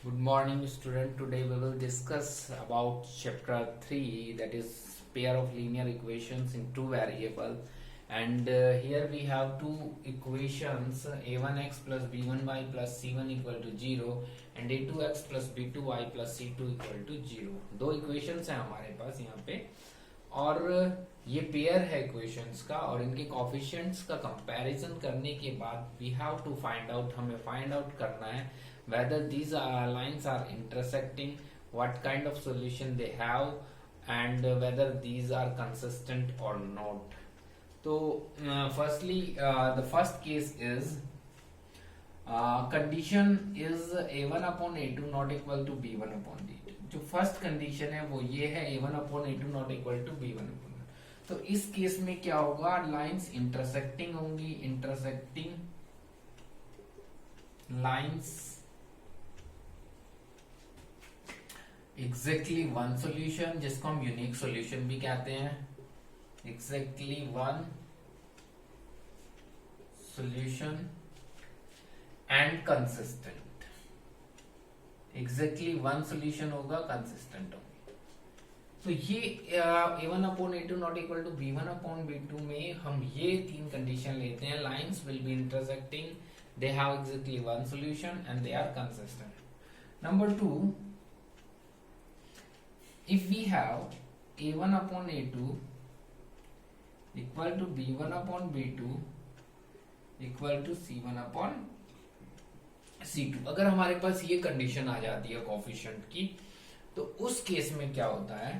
Good morning, student. Today we will discuss about chapter 3, that is pair of linear equations in two variable. And here we have two equations, a1x plus b1y plus c1 equal to 0 and a2x plus b2y plus c2 equal to 0. दो equations हैं हमारे पास यहाँ पे और ये pair है equations का और इनके कोफिशिएंट्स का कंपैरिजन करने के बाद we have to find out, हमें फाइंड आउट करना है whether these lines are intersecting, what kind of solution they have, and whether these are consistent or not. So firstly, the first case is condition is a1 upon a2 not equal to b1 upon b2. जो first condition है वो ये है a1 upon a2 not equal to b1 upon b2. तो इस case में क्या होगा, लाइंस इंटरसेक्टिंग होंगी, intersecting lines exactly one solution, जिसको हम यूनिक सॉल्यूशन भी कहते हैं, exactly one solution and consistent. Exactly one solution होगा, कंसिस्टेंट होगा. तो ये a1 upon a2 not equal to b1 upon b2 में हम ये तीन कंडीशन लेते हैं. Lines will be intersecting, they have exactly one solution and they are consistent. Number 2, if we have a1 upon a2 equal to b1 upon b2 equal to c1 upon c2, अगर हमारे पास ये condition आ जाती है coefficient की, तो उस case में क्या होता है,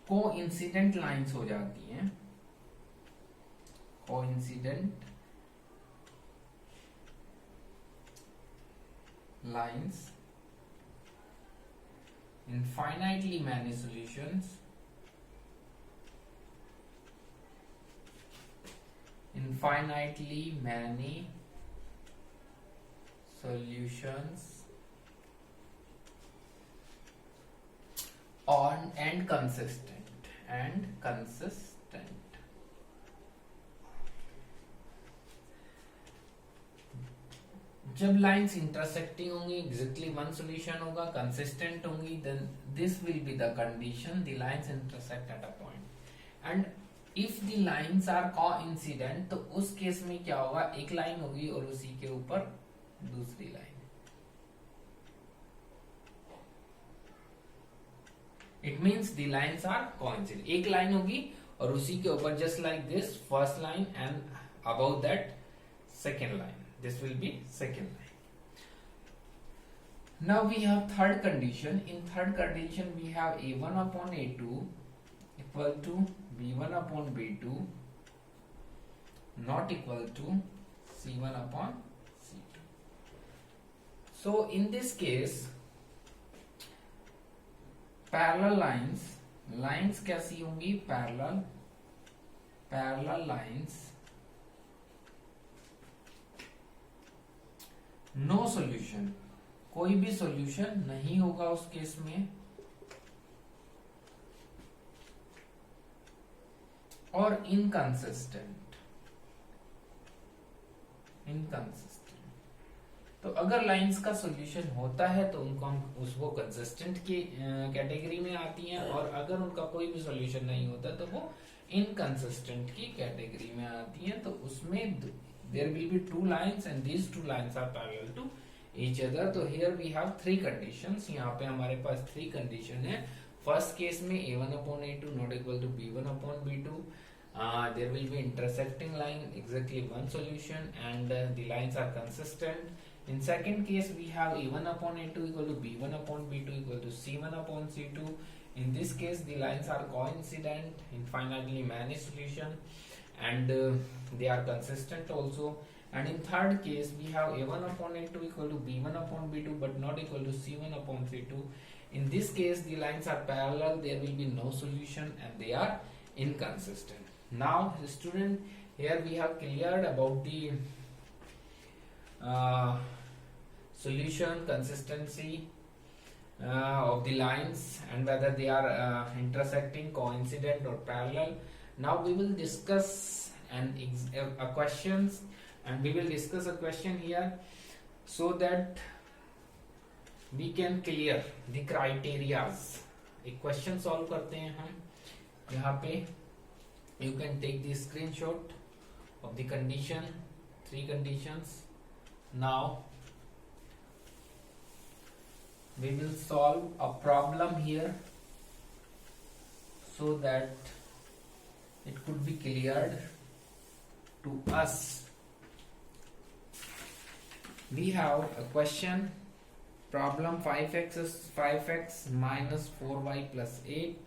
कोइंसिडेंट लाइंस हो जाती हैं, coincident lines infinitely many solutions, infinitely many solutions on and consistent and consistent. जब लाइंस इंटरसेक्टिंग होंगी, एग्जैक्टली वन सॉल्यूशन होगा, कंसिस्टेंट होंगी, then this will be the condition, the lines intersect at a point. And if the lines are coincident, तो उस case में क्या होगा, एक लाइन होगी और उसी के ऊपर दूसरी line. It means the lines are coincident, एक लाइन होगी और उसी के ऊपर just like this first line and about that second line. This will be second line. Now we have third condition. In third condition we have a1 upon a2 equal to b1 upon b2 not equal to c1 upon c2. So in this case parallel lines कैसी होंगी, parallel lines, no solution, कोई भी solution नहीं होगा उस case में, और inconsistent. तो अगर लाइंस का सॉल्यूशन होता है तो उनको हम उसको कंसिस्टेंट की कैटेगरी में आती हैं, और अगर उनका कोई भी सॉल्यूशन नहीं होता तो वो इनकंसिस्टेंट की कैटेगरी में आती हैं. तो उसमें there will be two lines and these two lines are parallel to each other. तो here we have three conditions. यहाँ पे हमारे पास three condition है. First case में a1 upon a2 not equal to b1 upon b2. There will be intersecting line, exactly one solution, and the lines are consistent. In second case we have a1 upon a2 equal to b1 upon b2 equal to c1 upon c2. In this case the lines are coincident, infinitely many solution, and they are consistent also. And in third case we have a1 upon a2 equal to b1 upon b2 but not equal to c1 upon c2. In this case the lines are parallel, there will be no solution and they are inconsistent. Now student, here we have cleared about the solution, consistency of the lines, and whether they are intersecting, coincident or parallel. Now we will discuss a questions, and we will discuss a question here. so that we can clear the criterias. एक question solve करते हैं हम यहाँ पे. You can take the screenshot of the condition, 3 conditions. Now we will solve a problem here so that it could be cleared to us. We have a question, problem 5x minus 4y plus 8,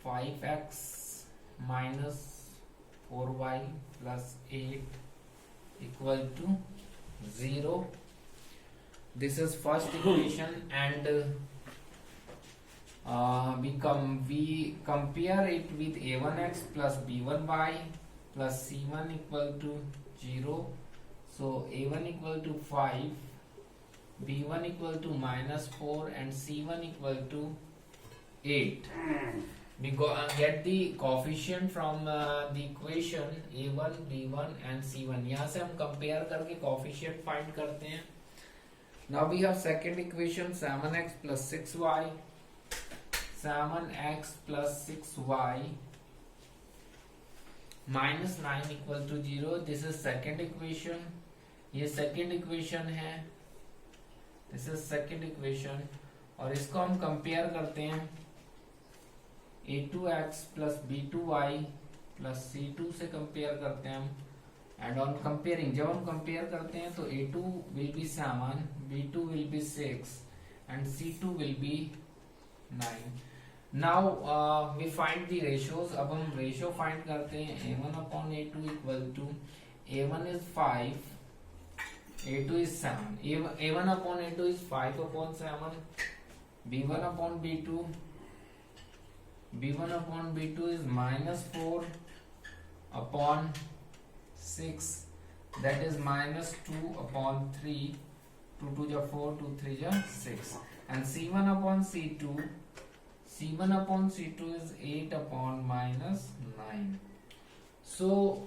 5x minus 4y plus 8 equal to 0. This is first equation, and we compare it with a1x plus b1y plus c1 equal to 0. So a1 equal to 5, b1 equal to minus 4, and c1 equal to 8. We get the coefficient from the equation a1, b1 and c1. यहाँ से हम compare करके coefficient find करते हैं. Now we have second equation 7x plus 6y, 7x plus 6y minus 9 equal to 0. This is second equation. ये second equation है. This is second equation. और इसको हम compare करते हैं a2x plus b2y plus c2 से कंपेयर करते हैं हम. एंड ऑन कंपेयरिंग, जब हम कंपेयर करते हैं तो a2 will be 7, b2 will be 6 and c2 will be 9. Now we find the ratios. अब हम रेशियो फाइंड करते हैं. a1 upon a2 equal to a1 is 5, a2 is 7. a1 upon a2 is 5 upon 7. b1 upon b2, b1 upon b2 is minus 4 upon 6, that is minus 2 upon 3, 2 2 ja 4, 2 3 ja 6, and c1 upon c2, c1 upon c2 is 8 upon minus 9. So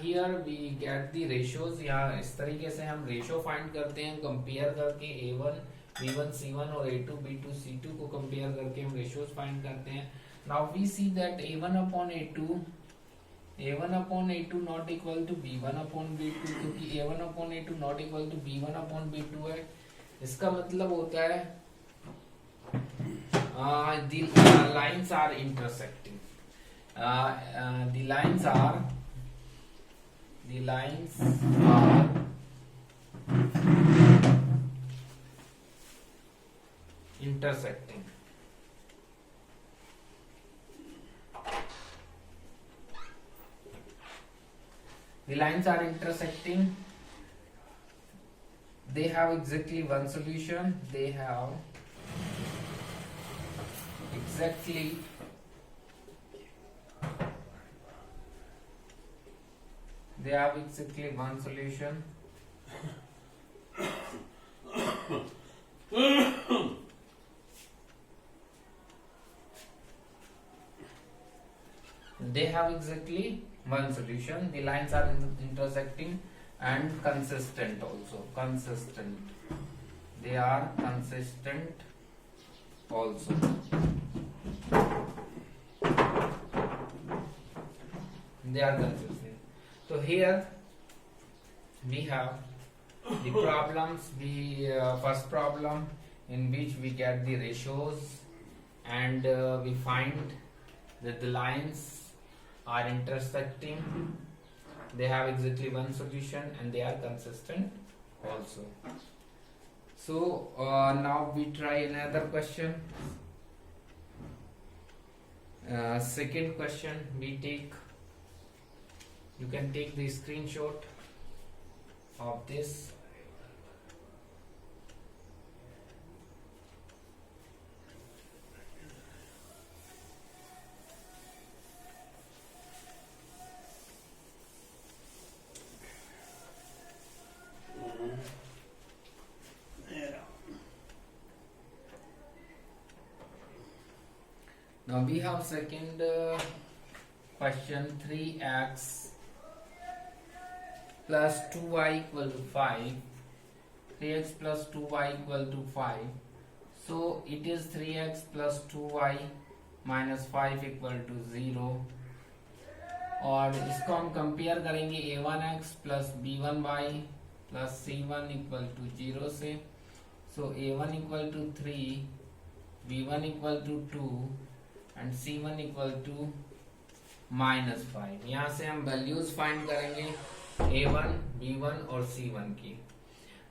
here we get the ratios. यहाँ इस तरीके से हम ratio find करते हैं compare करके a1 b1 c1 और a2 b2 c2 को कंपेयर करके हम रेशियोज फाइंड करते हैं. Now we see that a1 upon a2 not equal to b1 upon b2, क्योंकि a1 upon a2 not equal to b1 upon b2 है. इसका मतलब होता है the lines are intersecting. The lines are intersecting. The lines are intersecting. They have exactly one solution. They have exactly one solution. They have exactly one solution. The lines are intersecting and consistent also. Consistent. They are consistent also. They are consistent. So here we have the problems. First problem in which we get the ratios and we find that the lines are intersecting. They have exactly one solution and they are consistent also. So now we try another question. Second question we take. You can take the screenshot of this. Now we have second question 3x plus 2y equal to 5, 3x plus 2y equal to 5. So it is 3x plus 2y minus 5 equal to 0. और इसको हम compare करेंगे a1x plus b1y plus c1 equal to 0 से. So a1 equal to 3, b1 equal to 2 and c1 equal to minus 5. यहाँ से हम values find करेंगे a1, b1 और c1 की.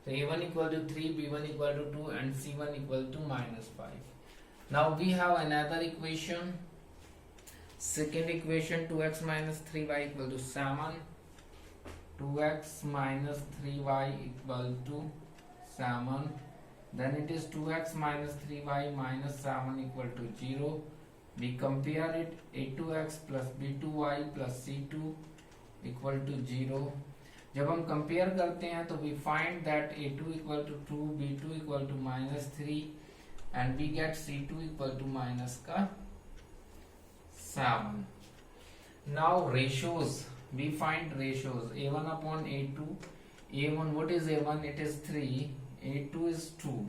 So a1 equal to 3, b1 equal to 2 and c1 equal to minus 5. Now we have another equation. Second equation, 2x minus 3y equal to 7. 2x minus 3y equal to 7. Then it is 2x minus 3y minus 7 equal to 0. We compare it, a2x plus b2y plus c2 equal to 0. जब हम compare करते हैं तो we find that a2 equal to 2, b2 equal to minus 3 and we get c2 equal to minus का 7. Now ratios, we find ratios a1 upon a2. a1, what is a1? It is 3. a2 is 2.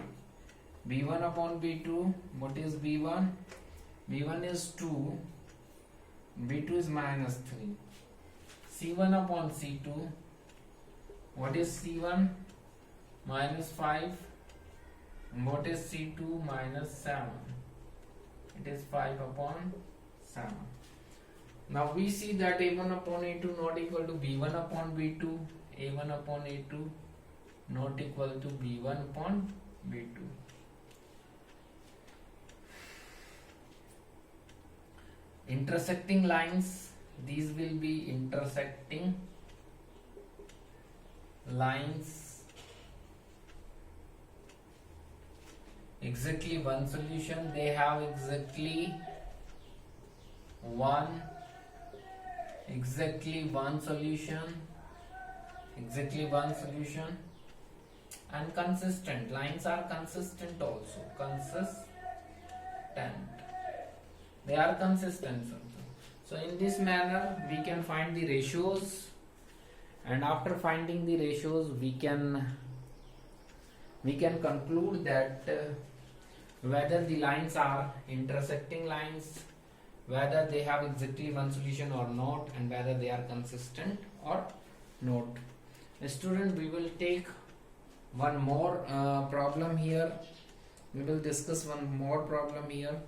b1 upon b2, what is b1? b1 is 2. b2 is minus 3. c1 upon c2, what is c1? Minus 5. What is c2? Minus 7. It is 5 upon 7. Now we see that a1 upon a2 not equal to b1 upon b2. a1 upon a2 not equal to b1 upon b2. Intersecting lines, these will be intersecting lines. Exactly one solution, they have exactly one solution, and consistent. Lines are consistent also, they are consistent. So in this manner we can find the ratios, and after finding the ratios we can conclude that whether the lines are intersecting lines, whether they have exactly one solution or not, and whether they are consistent or not. Student, we will take one more problem here. We will discuss one more problem here.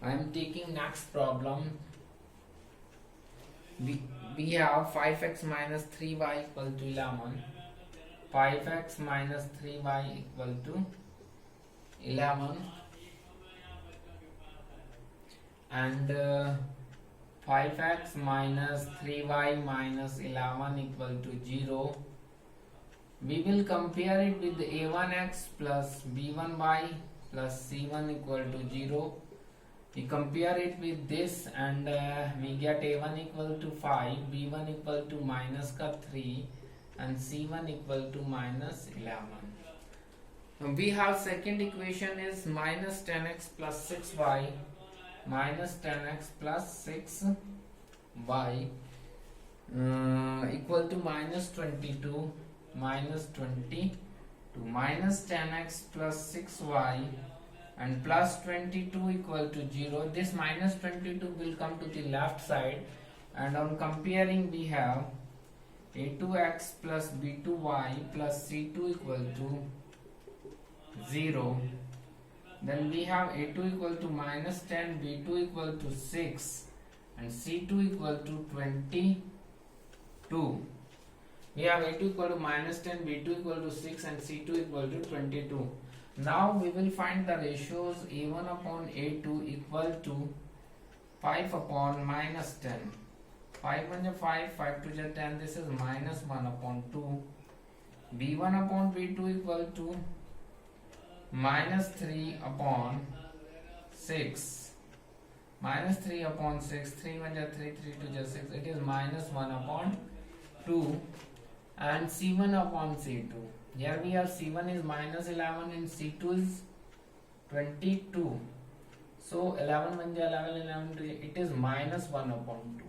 I am taking next problem. We have 5x minus 3y equal to 11. 5x minus 3y equal to 11. And 5x minus 3y minus 11 equal to 0. We will compare it with a1x plus b1y plus c1 equal to 0. We compare it with this and we get a1 equal to 5, b1 equal to minus ka 3 and c1 equal to minus 11. We have second equation is minus 10x plus 6y minus 10x plus 6y equal to minus 22 minus 22 minus 10x plus 6y and plus 22 equal to 0. This minus 22 will come to the left side, and on comparing we have a2x plus b2y plus c2 equal to 0. Then we have a2 equal to minus 10, b2 equal to 6 and c2 equal to 22. We have a2 equal to minus 10, b2 equal to 6 and c2 equal to 22. Now we will find the ratios a1 upon a2 equal to 5 upon minus 10. 5 1 is 5, 5 2 is 10, this is minus 1 upon 2. b1 upon b2 equal to minus 3 upon 6 minus 3 upon 6, 3 1 ja 3, 3 2 ja 6, it is minus 1 upon 2, and C1 upon C2. Here we have C1 is minus 11 and C2 is 22. So 11 1 ja 11, 11 it is minus 1 upon 2.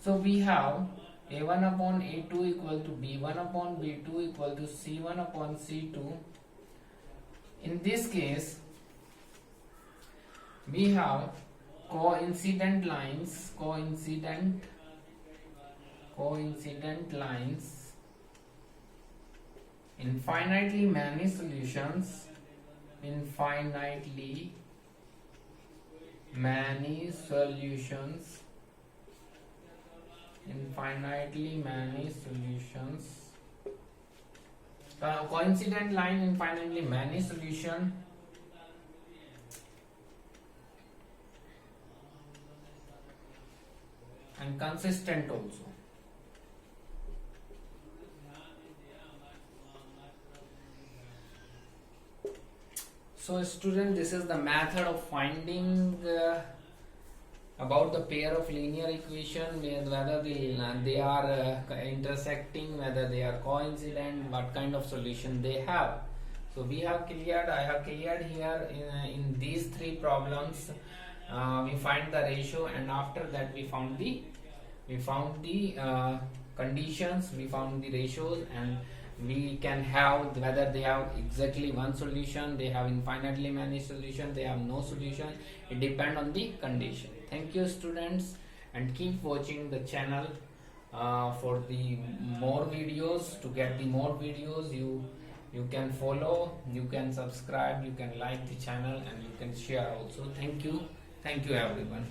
So we have A1 upon A2 equal to B1 upon B2 equal to C1 upon C2. In this case, we have coincident lines, infinitely many solutions, coincident line, infinitely many solution, and consistent also. So student, this is the method of finding about the pair of linear equation, whether they are intersecting, whether they are coincident, what kind of solution they have. So we have cleared, I have cleared here in these three problems. We find the ratio, and after that we found the conditions, we found the ratios, and we can have whether they have exactly one solution, they have infinitely many solutions, they have no solution. It depends on the condition. Thank you students, and keep watching the channel for the more videos. To get the more videos, you can follow, you can subscribe, you can like the channel, and you can share also. Thank you everyone.